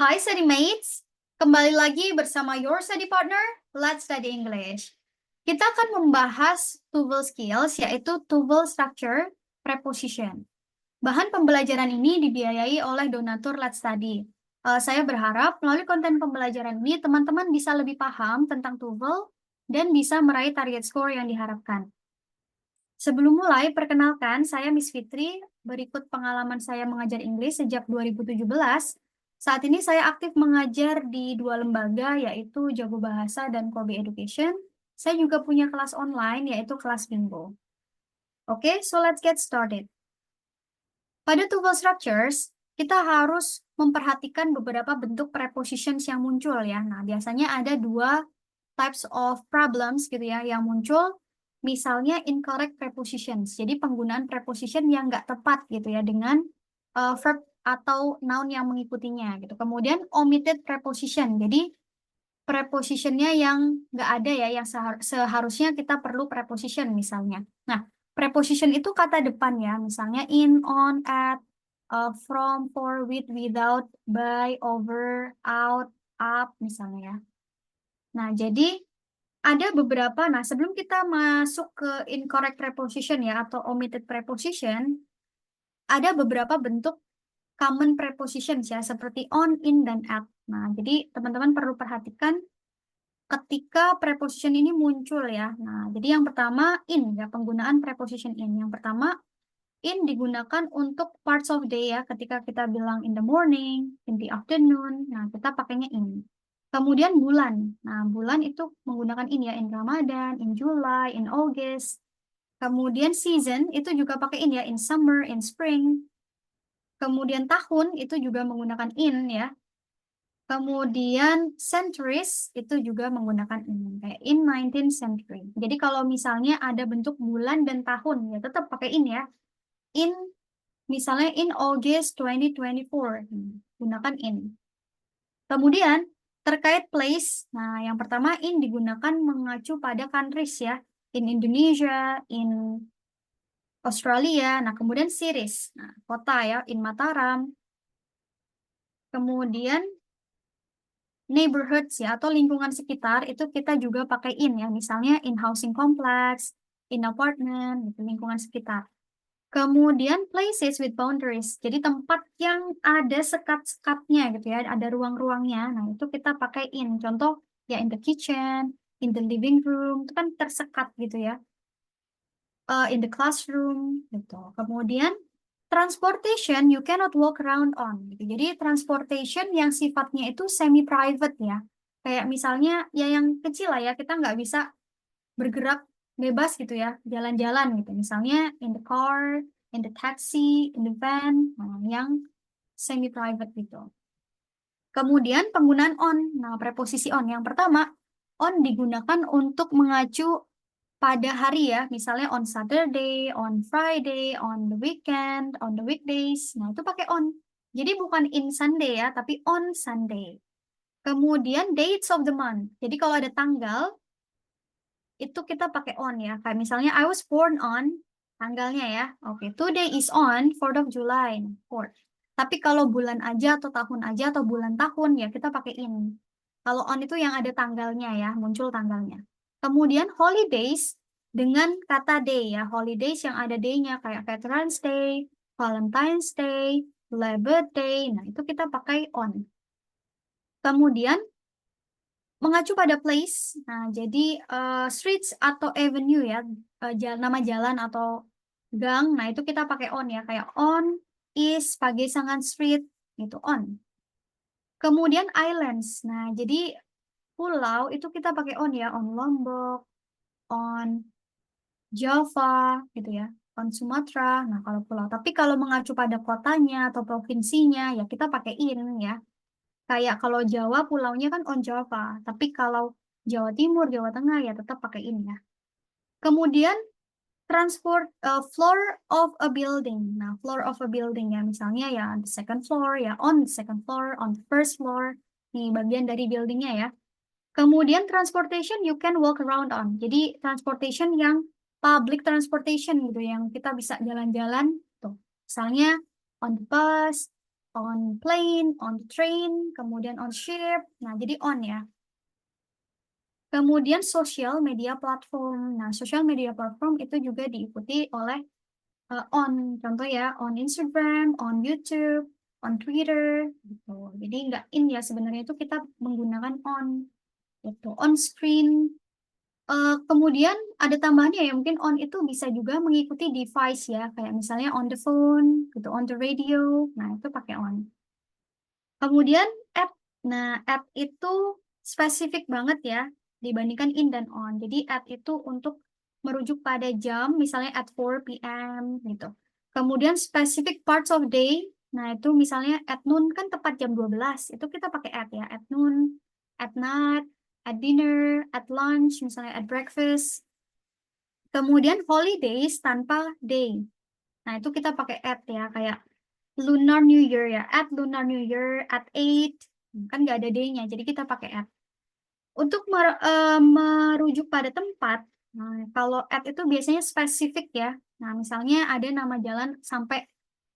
Hai study mates, kembali lagi bersama your study partner, Let's Study English. Kita akan membahas tuval skills, yaitu tuval structure, preposition. Bahan pembelajaran ini dibiayai oleh donatur Let's Study. Saya berharap melalui konten pembelajaran ini, teman-teman bisa lebih paham tentang tuval dan bisa meraih target skor yang diharapkan. Sebelum mulai, perkenalkan, saya Miss Fitri. Berikut pengalaman saya mengajar Inggris sejak 2017. Saat ini saya aktif mengajar di dua lembaga, yaitu Jago Bahasa dan Kobe Education. Saya juga punya kelas online, yaitu kelas Bingo. Oke, so let's get started. Pada tuval structures, kita harus memperhatikan beberapa bentuk prepositions yang muncul ya. Nah, biasanya ada dua types of problems gitu ya yang muncul. Misalnya incorrect prepositions, jadi penggunaan preposition yang nggak tepat gitu ya dengan verb atau noun yang mengikutinya gitu. Kemudian omitted preposition, jadi prepositionnya yang nggak ada ya, yang seharusnya kita perlu preposition misalnya. Nah, preposition itu kata depan ya, misalnya in, on, at, from, for, with, without, by, over, out, up misalnya ya. Nah, jadi ada beberapa, nah sebelum kita masuk ke incorrect preposition ya atau omitted preposition, ada beberapa bentuk common prepositions ya seperti on, in, dan at. Nah, jadi teman-teman perlu perhatikan ketika preposition ini muncul ya. Nah, jadi yang pertama in ya, penggunaan preposition in. Yang pertama in digunakan untuk parts of day ya, ketika kita bilang in the morning, in the afternoon. Nah, kita pakainya in. Kemudian bulan. Nah, bulan itu menggunakan in ya, in Ramadan, in July, in August. Kemudian season itu juga pakai in ya, in summer, in spring. Kemudian tahun itu juga menggunakan in ya. Kemudian centuries itu juga menggunakan in, kayak in 19th century. Jadi kalau misalnya ada bentuk bulan dan tahun, ya tetap pakai in ya. In, misalnya in August 2024, gunakan in. Kemudian terkait place, nah yang pertama in digunakan mengacu pada countries ya. In Indonesia, in Australia, nah kemudian cities, nah kota ya, in Mataram. Kemudian neighborhoods ya atau lingkungan sekitar itu kita juga pakai in ya, misalnya in housing complex, in apartment, gitu, lingkungan sekitar. Kemudian places with boundaries, jadi tempat yang ada sekat-sekatnya gitu ya, ada ruang-ruangnya. Nah itu kita pakai in. Contoh ya in the kitchen, in the living room, itu kan tersekat gitu ya. In the classroom gitu. Kemudian transportation you cannot walk around on gitu. Jadi transportation yang sifatnya itu semi private ya. Kayak misalnya ya yang kecil lah ya, kita nggak bisa bergerak bebas gitu ya, jalan-jalan gitu. Misalnya in the car, in the taxi, in the van, nah, yang semi private gitu. Kemudian penggunaan on. Nah, preposisi on yang pertama, on digunakan untuk mengacu pada hari ya, misalnya on Saturday, on Friday, on the weekend, on the weekdays. Nah, itu pakai on. Jadi bukan in Sunday ya, tapi on Sunday. Kemudian dates of the month. Jadi kalau ada tanggal, itu kita pakai on ya. Kayak misalnya I was born on, tanggalnya ya. Oke, today is on 4th of July. 4th. Tapi kalau bulan aja atau tahun aja atau bulan tahun ya kita pakai in. Kalau on itu yang ada tanggalnya ya, muncul tanggalnya. Kemudian holidays dengan kata day ya, holidays yang ada day-nya kayak Veterans Day, Valentine's Day, Labor Day. Nah, itu kita pakai on. Kemudian mengacu pada place. Nah, jadi streets atau avenue ya, nama jalan atau gang. Nah, itu kita pakai on ya, kayak on is Pagesangan Street itu on. Kemudian islands. Nah, jadi pulau itu kita pakai on ya, on Lombok, on Java gitu ya, on Sumatera. Nah, kalau pulau. Tapi kalau mengacu pada kotanya atau provinsinya ya kita pakai in ya. Kayak kalau Jawa pulaunya kan on Java, tapi kalau Jawa Timur, Jawa Tengah ya tetap pakai ini ya. Kemudian transport floor of a building. Nah, floor of a building ya misalnya ya on the second floor ya, on the second floor, on the first floor, di bagian dari buildingnya ya. Kemudian transportation you can walk around on. Jadi transportation yang public transportation gitu yang kita bisa jalan-jalan tuh. Misalnya on the bus, on plane, on train, kemudian on ship. Nah, jadi on ya. Kemudian social media platform. Nah, social media platform itu juga diikuti oleh on. Contoh ya, on Instagram, on YouTube, on Twitter, gitu. Jadi nggak in ya, sebenarnya itu kita menggunakan on, gitu. On screen. Kemudian ada tambahannya ya, mungkin on itu bisa juga mengikuti device ya, kayak misalnya on the phone, gitu, on the radio. Nah, itu pakai on. Kemudian app. Nah, app itu spesifik banget ya dibandingkan in dan on. Jadi app itu untuk merujuk pada jam, misalnya at 4 p.m. gitu. Kemudian specific parts of day. Nah, itu misalnya at noon kan tepat jam 12. Itu kita pakai at ya, at noon, at night, at dinner, at lunch, misalnya at breakfast. Kemudian holidays tanpa day. Nah, itu kita pakai at ya, kayak Lunar New Year ya, at Lunar New Year, at 8, kan nggak ada day-nya, jadi kita pakai at. Untuk merujuk pada tempat, nah, kalau at itu biasanya spesifik ya. Nah, misalnya ada nama jalan sampai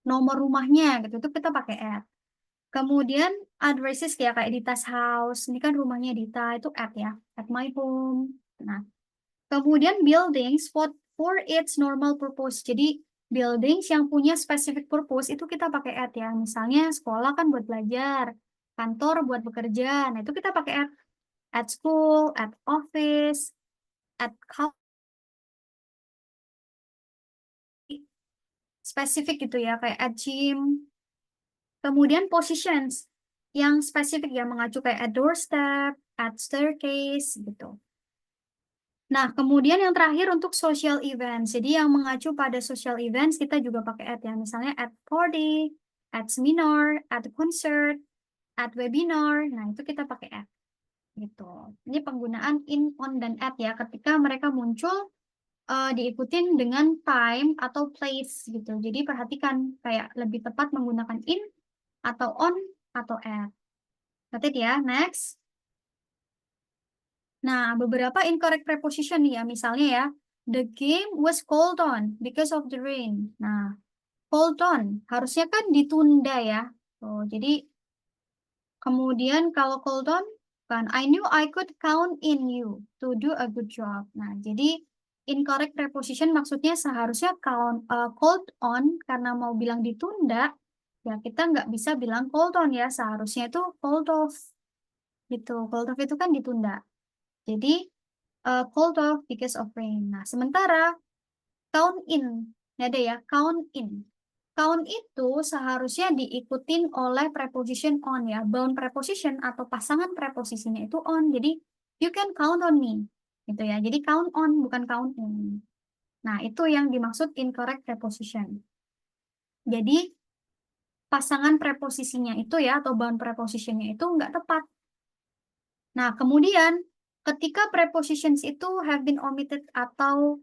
nomor rumahnya gitu, itu kita pakai at. Kemudian addresses ya, kayak Dita's house, ini kan rumahnya Dita, itu at ya, at my home. Nah, kemudian buildings for its normal purpose. Jadi buildings yang punya specific purpose itu kita pakai at ya. Misalnya sekolah kan buat belajar, kantor buat bekerja. Nah, itu kita pakai at. At school, at office, at college, spesifik gitu ya, kayak at gym. Kemudian positions yang spesifik ya, mengacu kayak at doorstep, at staircase gitu. Nah, kemudian yang terakhir untuk social events. Jadi yang mengacu pada social events kita juga pakai at ya. Misalnya at party, at seminar, at concert, at webinar. Nah, itu kita pakai at gitu. Ini penggunaan in, on, dan at ya. Ketika mereka muncul diikutin dengan time atau place gitu. Jadi perhatikan kayak lebih tepat menggunakan in atau on atau at. Noted ya, next. Nah, beberapa incorrect preposition nih ya, misalnya ya, the game was called on because of the rain. Nah, called on harusnya kan ditunda ya. Oh, jadi kemudian kalau called on kan I knew I could count in you to do a good job. Nah, jadi incorrect preposition maksudnya seharusnya called on karena mau bilang ditunda, ya kita nggak bisa bilang called on ya, seharusnya itu called off gitu. Called off itu kan ditunda. Jadi called off because of rain. Nah, sementara count in, ada ya, count in. Count itu seharusnya diikutin oleh preposition on ya, bound preposition atau pasangan preposisinya itu on. Jadi you can count on me, gitu ya. Jadi count on bukan count in. Nah, itu yang dimaksud incorrect preposition. Jadi pasangan preposisinya itu ya atau bound prepositionnya itu nggak tepat. Nah, kemudian ketika prepositions itu have been omitted atau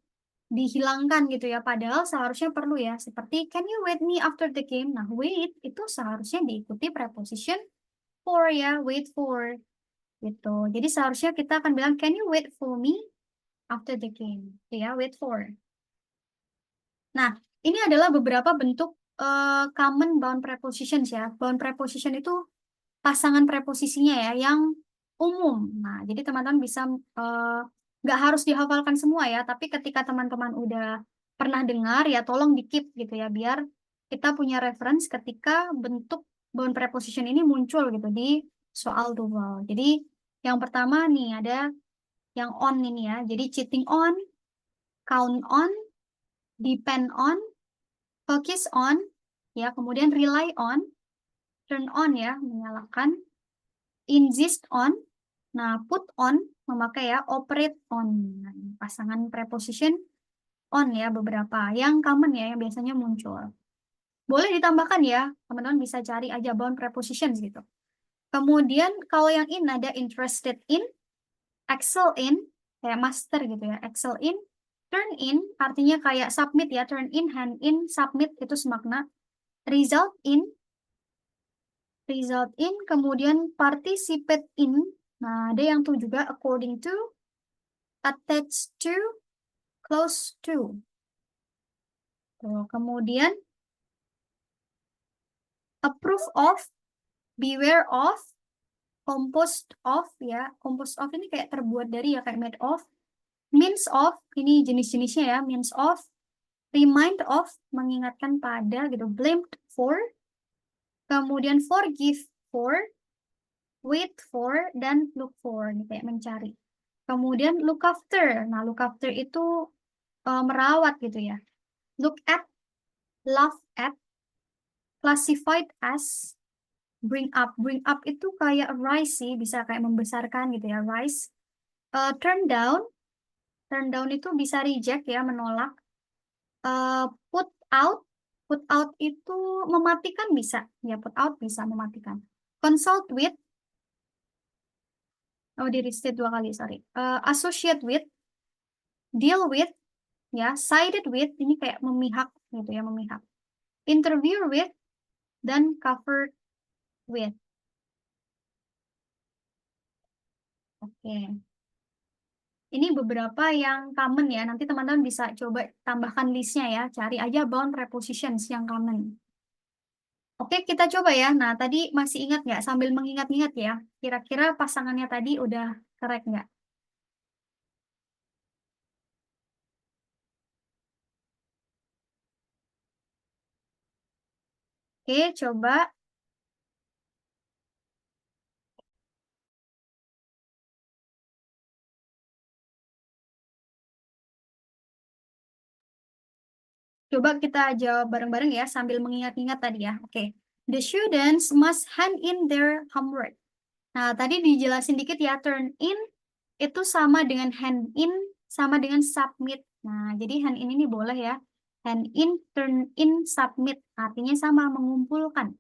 dihilangkan gitu ya, padahal seharusnya perlu ya, seperti can you wait me after the game? Nah, wait itu seharusnya diikuti preposition for ya, wait for gitu. Jadi seharusnya kita akan bilang can you wait for me after the game? Gitu ya, wait for. Nah, ini adalah beberapa bentuk common bound prepositions ya. Bound preposition itu pasangan preposisinya ya yang umum. Nah, jadi teman-teman bisa nggak harus dihafalkan semua ya, tapi ketika teman-teman udah pernah dengar ya tolong di-keep gitu ya biar kita punya reference ketika bentuk bound preposition ini muncul gitu di soal TOEFL. Jadi yang pertama nih ada yang on ini ya. Jadi cheating on, count on, depend on, focus on, ya, kemudian rely on, turn on ya, menyalakan, insist on, nah put on, memakai ya, operate on. Nah, pasangan preposition on ya beberapa yang common ya, yang biasanya muncul. Boleh ditambahkan ya, teman-teman bisa cari aja bound prepositions gitu. Kemudian kalau yang in ada interested in, excel in, kayak master gitu ya, excel in, turn in, artinya kayak submit ya, turn in, hand in, submit itu semakna. Result in, kemudian participate in. Nah, ada yang tuh juga according to, attached to, close to. Tuh, kemudian approve of, beware of, composed of ya. Composed of ini kayak terbuat dari ya, kayak made of. Means of, ini jenis-jenisnya ya. Means of, remind of, mengingatkan pada gitu. Blamed for, kemudian forgive for, wait for, dan look for, ini kayak mencari. Kemudian look after. Nah, look after itu merawat gitu ya. Look at, laugh at, classified as, bring up. Bring up itu kayak rise sih, bisa kayak membesarkan gitu ya, rise. Turn down. Turn down itu bisa reject ya, menolak. Put out. Put out itu mematikan bisa. Ya, put out bisa mematikan. Consult with. Oh, di restate 2 kali, sorry. Associate with. Deal with. Ya, sided with. Ini kayak memihak gitu ya, memihak. Interview with. Dan covered with. Oke. Ini beberapa yang common ya. Nanti teman-teman bisa coba tambahkan listnya ya. Cari aja bound prepositions yang common. Oke, kita coba ya. Nah, tadi masih ingat nggak? Sambil mengingat-ingat ya. Kira-kira pasangannya tadi udah correct nggak? Oke, coba. Coba kita jawab bareng-bareng ya. Sambil mengingat-ingat tadi ya. Oke. The students must hand in their homework. Nah, tadi dijelasin dikit ya. Turn in itu sama dengan hand in, sama dengan submit. Nah, jadi hand in ini boleh ya. Hand in, turn in, submit. Artinya sama, mengumpulkan.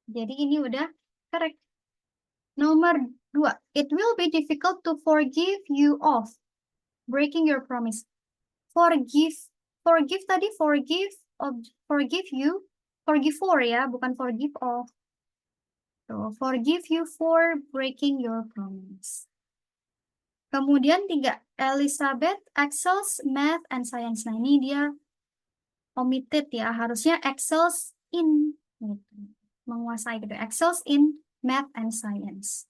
Jadi ini udah correct. Nomor 2. It will be difficult to forgive you of breaking your promise. Forgive. Forgive tadi forgive, forgive you. Forgive for ya, bukan forgive of. So, forgive you for breaking your promise. Kemudian 3, Elizabeth excels math and science. Nah, ini dia omitted ya, harusnya excels in gitu. Menguasai gitu. Excels in math and science.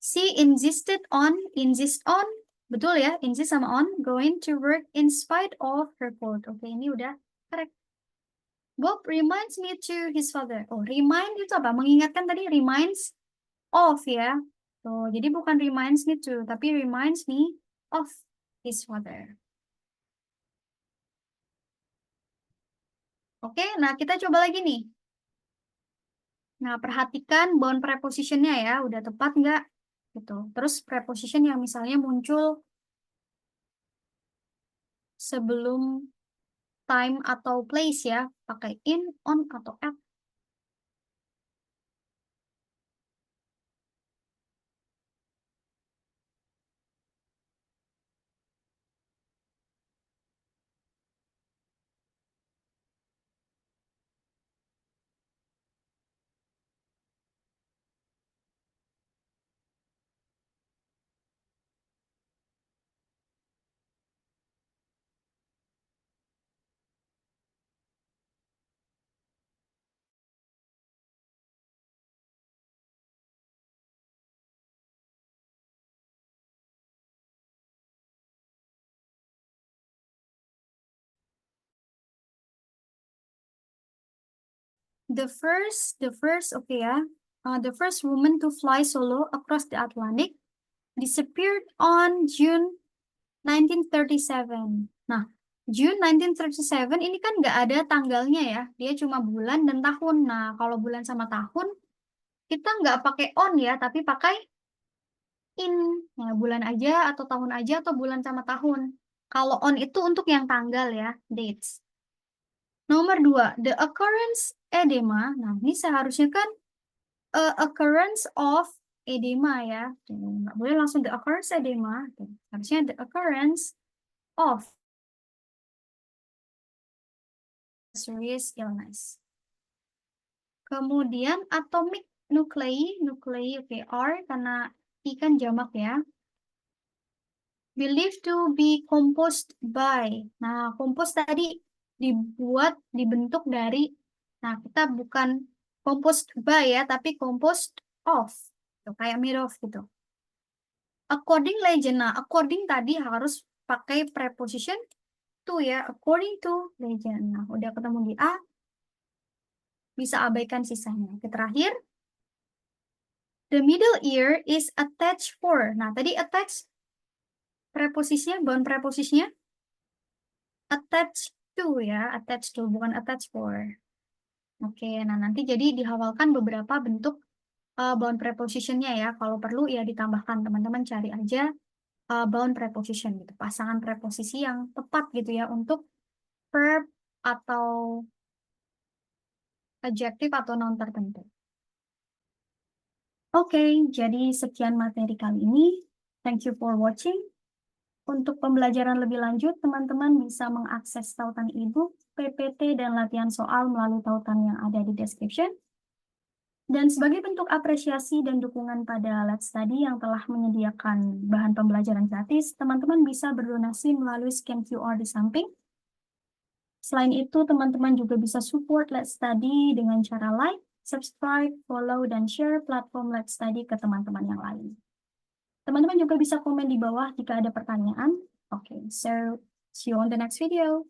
She insisted on, insist on, betul ya, insist sama on, going to work in spite of her cold. Oke, ini udah correct. Bob reminds me to his father. Oh, remind itu apa? Mengingatkan tadi reminds of ya. So, jadi bukan reminds me to, tapi reminds me of his father. Oke, nah kita coba lagi nih. Nah, perhatikan bound prepositionnya ya, udah tepat nggak? Gitu. Terus preposition yang misalnya muncul sebelum time atau place ya, pakai in, on, atau at. The first, oke ya. The first woman to fly solo across the Atlantic disappeared on June 1937. Nah, June 1937 ini kan nggak ada tanggalnya ya. Dia cuma bulan dan tahun. Nah, kalau bulan sama tahun, kita nggak pakai on ya, tapi pakai in. Nah, bulan aja, atau tahun aja, atau bulan sama tahun. Kalau on itu untuk yang tanggal ya, dates. Nomor 2, the occurrence edema. Nah, ini seharusnya kan occurrence of edema ya. Nggak boleh langsung the occurrence edema. Harusnya the occurrence of serious illness. Kemudian atomic nuclei, oke, R karena I kan jamak ya. Believed to be composed by. Nah, composed tadi dibuat, dibentuk dari, nah kita bukan Composed by ya, tapi composed of. Tuh, kayak made of gitu. According legend. Nah, according tadi harus pakai preposition to ya. According to legend. Nah, udah ketemu di A, bisa abaikan sisanya. Oke, terakhir. The middle ear is attached for. Nah, tadi attached preposisinya, bound preposisinya attached to ya. Attached to, bukan attached for. Oke, nah nanti jadi dihafalkan beberapa bentuk bound prepositionnya ya. Kalau perlu ya ditambahkan, teman-teman cari aja bound preposition gitu. Pasangan preposisi yang tepat gitu ya untuk verb atau adjective atau noun tertentu. Oke, jadi sekian materi kali ini. Thank you for watching. Untuk pembelajaran lebih lanjut, teman-teman bisa mengakses tautan e-book, PPT, dan latihan soal melalui tautan yang ada di description. Dan sebagai bentuk apresiasi dan dukungan pada Let's Study yang telah menyediakan bahan pembelajaran gratis, teman-teman bisa berdonasi melalui scan QR di samping. Selain itu, teman-teman juga bisa support Let's Study dengan cara like, subscribe, follow, dan share platform Let's Study ke teman-teman yang lain. Teman-teman juga bisa komen di bawah jika ada pertanyaan. Okay, so see you on the next video.